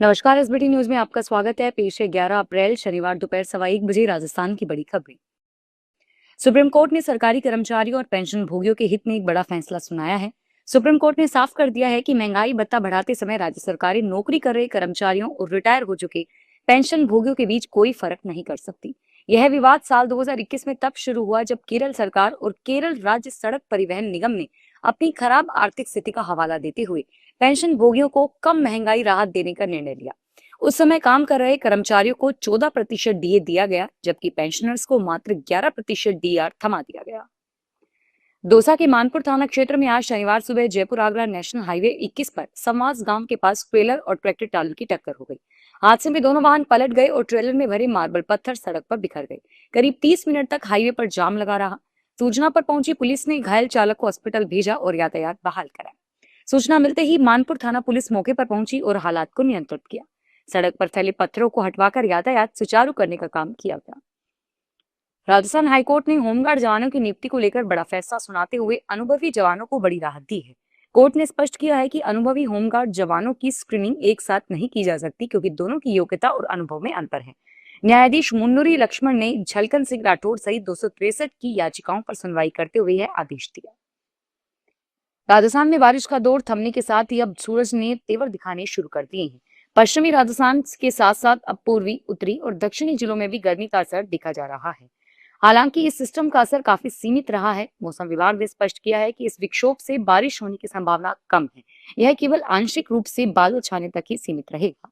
नमस्कार। SBT news में आपका स्वागत है। पेश है 11 अप्रैल शनिवार दोपहर 1:15 राजस्थान की बड़ी खबरें। सुप्रीम कोर्ट ने सरकारी कर्मचारियों और पेंशन भोगियों के हित में एक बड़ा फैसला सुनाया है। सुप्रीम कोर्ट ने साफ कर दिया है कि महंगाई भत्ता बढ़ाते समय राज्य सरकारें नौकरी कर रहे कर्मचारियों और रिटायर हो चुके पेंशन भोगियों के बीच कोई फर्क नहीं कर सकती। यह विवाद साल 2021 में तब शुरू हुआ जब केरल सरकार और केरल राज्य सड़क परिवहन निगम ने अपनी खराब आर्थिक स्थिति का हवाला देते हुए पेंशन भोगियों को कम महंगाई राहत देने का निर्णय लिया। उस समय काम कर रहे कर्मचारियों को 14% डीए दिया गया, जबकि पेंशनर्स को मात्र 11% डीआर थमा दिया गया। दौसा के मानपुर थाना क्षेत्र में आज शनिवार सुबह जयपुर आगरा नेशनल हाईवे 21 पर संवास गांव के पास ट्रेलर और ट्रैक्टर ट्राली की टक्कर हो गई। हादसे में दोनों वाहन पलट गए और ट्रेलर में भरे मार्बल पत्थर सड़क पर बिखर गए। करीब 30 मिनट तक हाईवे पर जाम लगा रहा। सूचना पर पहुंची पुलिस ने घायल चालक को अस्पताल भेजा और यातायात बहाल कराया। सूचना मिलते ही मानपुर थाना पुलिस मौके पर पहुंची और हालात को नियंत्रित किया। सड़क पर फैले पत्थरों को हटवाकर यातायात सुचारू करने का काम किया गया। राजस्थान हाईकोर्ट ने होमगार्ड जवानों की नियुक्ति को लेकर बड़ा फैसला सुनाते हुए अनुभवी जवानों को बड़ी राहत दी है। कोर्ट ने स्पष्ट किया है कि अनुभवी होमगार्ड जवानों की स्क्रीनिंग एक साथ नहीं की जा सकती, क्योंकि दोनों की योग्यता और अनुभव में अंतर है। न्यायाधीश मुन्नुरी लक्ष्मण ने झलकन सिंह राठौड़ सहित 263 की याचिकाओं पर सुनवाई करते हुए यह आदेश दिया। राजस्थान में बारिश का दौर थमने के साथ ही अब सूरज ने तेवर दिखाने शुरू कर दिए हैं। पश्चिमी राजस्थान के साथ साथ अब पूर्वी, उत्तरी और दक्षिणी जिलों में भी गर्मी का असर दिखा जा रहा है। हालांकि इस सिस्टम का असर काफी सीमित रहा है। मौसम विभाग ने स्पष्ट किया है कि इस विक्षोभ से बारिश होने की संभावना कम है। यह केवल आंशिक रूप से बादल छाने तक ही सीमित रहेगा।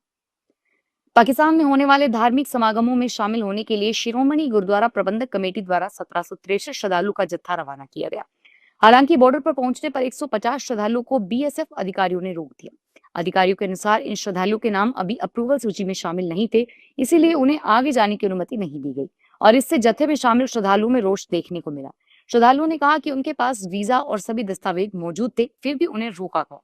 पाकिस्तान में होने वाले धार्मिक समागमों में शामिल होने के लिए शिरोमणि गुरुद्वारा प्रबंधक कमेटी द्वारा 1763 श्रद्धालु का जत्था रवाना किया गया। हालांकि बॉर्डर पर पहुंचने पर 150 श्रद्धालुओं को बीएसएफ अधिकारियों ने रोक दिया। अधिकारियों के अनुसार इन श्रद्धालुओं के नाम अभी अप्रूवल सूची में शामिल नहीं थे, इसीलिए उन्हें आगे जाने की अनुमति नहीं दी गई और इससे जत्थे में शामिल श्रद्धालुओं में रोष देखने को मिला। श्रद्धालुओं ने कहा कि उनके पास वीजा और सभी दस्तावेज मौजूद थे, फिर भी उन्हें रोका गया।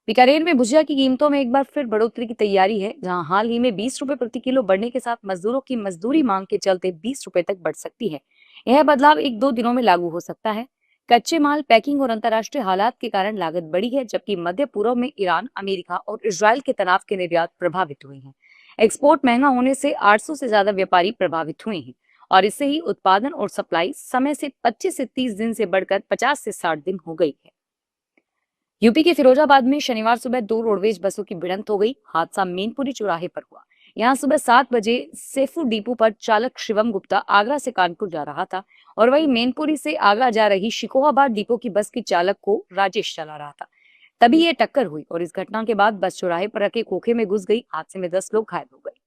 बीकानेर में भुजिया की कीमतों में एक बार फिर बढ़ोतरी की तैयारी है, जहां हाल ही में 20 रुपए प्रति किलो बढ़ने के साथ मजदूरों की मजदूरी मांग के चलते 20 रुपए तक बढ़ सकती है। यह बदलाव 1-2 दिनों में लागू हो सकता है। कच्चे माल, पैकिंग और अंतर्राष्ट्रीय हालात के कारण लागत बढ़ी है, जबकि मध्य पूर्व में ईरान, अमेरिका और इजराइल के तनाव के निर्यात प्रभावित हुए हैं। एक्सपोर्ट महंगा होने से 800 से ज्यादा व्यापारी प्रभावित हुए हैं और इससे ही उत्पादन और सप्लाई समय से 25 से 30 दिन से बढ़कर 50 से 60 दिन हो गई है। यूपी के फिरोजाबाद में शनिवार सुबह 2 रोडवेज बसों की भिड़ंत हो गई। हादसा मेनपुरी चौराहे पर हुआ। यहां सुबह 7 बजे सेफू डिपो पर चालक शिवम गुप्ता आगरा से कानपुर जा रहा था और वही मेनपुरी से आगरा जा रही शिकोहाबाद डिपो की बस के चालक को राजेश चला रहा था। तभी यह टक्कर हुई और इस घटना के बाद बस चौराहे पर रखे खोखे में घुस गई। हादसे में 10 लोग घायल हो गए।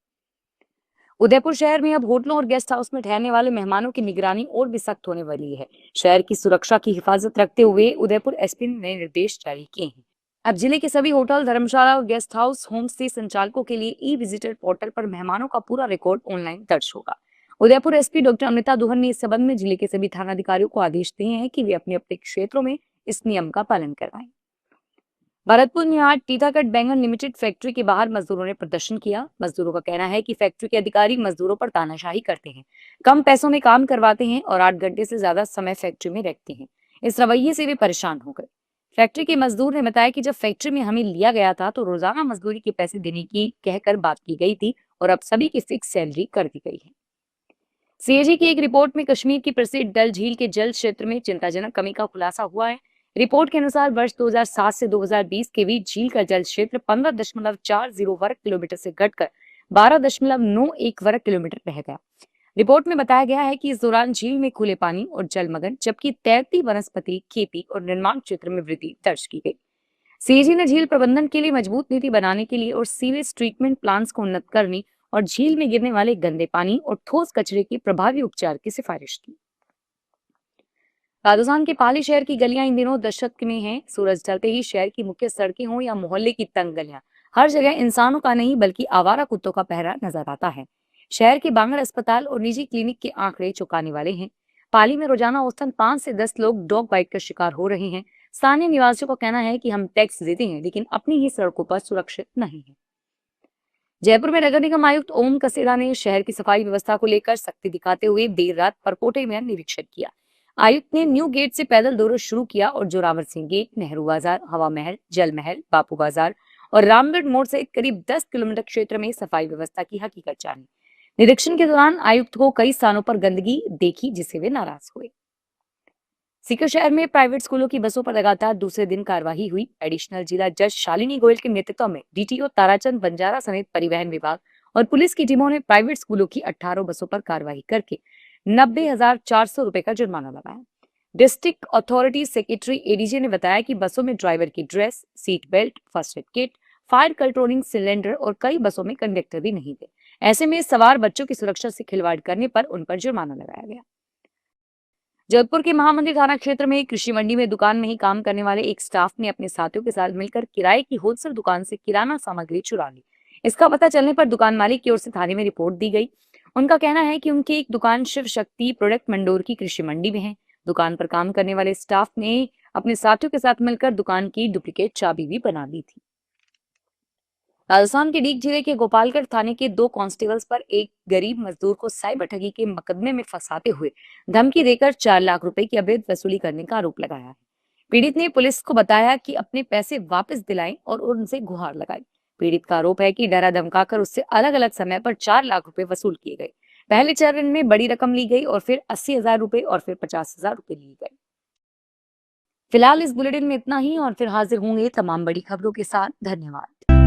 उदयपुर शहर में अब होटलों और गेस्ट हाउस में ठहरने वाले मेहमानों की निगरानी और भी सख्त होने वाली है। शहर की सुरक्षा की हिफाजत रखते हुए उदयपुर एसपी ने नए निर्देश जारी किए हैं। अब जिले के सभी होटल, धर्मशाला और गेस्ट हाउस, होम स्टे संचालकों के लिए ई विजिटर पोर्टल पर मेहमानों का पूरा रिकॉर्ड ऑनलाइन दर्ज होगा। उदयपुर एसपी डॉक्टर अमृता दुहन ने इस संबंध में जिले के सभी थानाधिकारियों को आदेश दिए हैं कि वे अपने अपने क्षेत्रों में इस नियम का पालन करवाएं। भरतपुर में आज टीटागढ़ बैंगन लिमिटेड फैक्ट्री के बाहर मजदूरों ने प्रदर्शन किया। मजदूरों का कहना है कि फैक्ट्री के अधिकारी मजदूरों पर तानाशाही करते हैं, कम पैसों में काम करवाते हैं और 8 घंटे से ज्यादा समय फैक्ट्री में रखते हैं। इस रवैये से वे परेशान हो गए। फैक्ट्री के मजदूर ने बताया कि जब फैक्ट्री में हमें लिया गया था तो रोजाना मजदूरी के पैसे देने की कहकर बात की गई थी और अब सभी की फिक्स सैलरी कर दी गई है। सीएजी की एक रिपोर्ट में कश्मीर की प्रसिद्ध डल झील के जल क्षेत्र में चिंताजनक कमी का खुलासा हुआ है। रिपोर्ट के अनुसार वर्ष 2007 से 2020 के बीच झील का जल क्षेत्र 15.40 वर्ग किलोमीटर से घटकर 12.91 वर्ग किलोमीटर रह गया। रिपोर्ट में बताया गया है कि इस दौरान झील में खुले पानी और जलमग्न, जबकि तैरती वनस्पति, खेती और निर्माण क्षेत्र में वृद्धि दर्ज की गई। सीएजी ने झील प्रबंधन के लिए मजबूत नीति बनाने के लिए और सीवेज ट्रीटमेंट प्लांट्स को उन्नत करने और झील में गिरने वाले गंदे पानी और ठोस कचरे के प्रभावी उपचार की सिफारिश की। राजस्थान के पाली शहर की गलियां इन दिनों दशक में हैं। सूरज ढलते ही शहर की मुख्य सड़कें हों या मोहल्ले की तंग गलियां, हर जगह इंसानों का नहीं बल्कि आवारा कुत्तों का पहरा नजर आता है। शहर के बांगड़ अस्पताल और निजी क्लिनिक के आंकड़े चौंकाने वाले हैं। पाली में रोजाना औसतन 5 से 10 लोग डॉग बाइट का शिकार हो रहे हैं। स्थानीय निवासियों का कहना है कि हम टैक्स देते हैं लेकिन अपनी ही सड़कों पर सुरक्षित नहीं है। जयपुर में नगर निगम आयुक्त ओम कसेरा ने शहर की सफाई व्यवस्था को लेकर सख्ती दिखाते हुए देर रात परकोटे में निरीक्षण किया। आयुक्त ने न्यू गेट से पैदल दौरा शुरू किया और जोरावर सिंह गेट, नेहरू बाजार, हवा महल, जल महल, बापू बाजार और रामगढ़ मोड़ से करीब 10 किलोमीटर क्षेत्र में सफाई व्यवस्था की हकीकत जानी। निरीक्षण के दौरान आयुक्त को कई स्थानों पर गंदगी देखी, जिससे वे नाराज हुए। सीकर शहर में प्राइवेट स्कूलों की बसों पर लगातार दूसरे दिन कार्रवाई हुई। एडिशनल जिला जज शालिनी गोयल के नेतृत्व में डीटीओ ताराचंद बंजारा समेत परिवहन विभाग और पुलिस की टीमों ने प्राइवेट स्कूलों की 18 बसों पर कार्रवाई करके 90,400 रुपए का जुर्माना लगाया। डिस्ट्रिक्ट अथॉरिटी सेक्रेटरी एडीजे ने बताया कि बसों में ड्राइवर की dress, seat belt, first aid kit, fire controlling cylinder और कई बसों में कंडक्टर भी नहीं थे। ऐसे में सवार बच्चों की सुरक्षा से खिलवाड़ करने पर उन पर जुर्माना लगाया गया। जयपुर के महामंदिर थाना क्षेत्र में कृषि मंडी में दुकान में ही काम करने वाले एक स्टाफ ने अपने साथियों के साथ मिलकर किराए की होलसेल दुकान से किराना सामग्री चुरा ली। इसका पता चलने पर दुकान मालिक की ओर से थाने में रिपोर्ट दी गई। उनका कहना है कि उनकी एक दुकान शिव शक्ति प्रोडक्ट मंडोर की कृषि मंडी में है। दुकान पर काम करने वाले स्टाफ ने अपने साथियों के साथ मिलकर दुकान की डुप्लीकेट चाबी भी बना ली थी। राजस्थान के डीग जिले के गोपालगढ़ थाने के 2 कांस्टेबल्स पर एक गरीब मजदूर को साइबर ठगी के मुकदमे में फंसाते हुए धमकी देकर 4 लाख रुपए की अवैध वसूली करने का आरोप लगाया है। पीड़ित ने पुलिस को बताया कि अपने पैसे वापस दिलाएं और उनसे गुहार लगाई। पीड़ित का आरोप है कि डरा धमकाकर उससे अलग अलग समय पर 4 लाख रुपए वसूल किए गए। पहले चरण में बड़ी रकम ली गई और फिर 80,000 रुपए और फिर 50,000 रुपए लिए गए। फिलहाल इस बुलेटिन में इतना ही और फिर हाजिर होंगे तमाम बड़ी खबरों के साथ। धन्यवाद।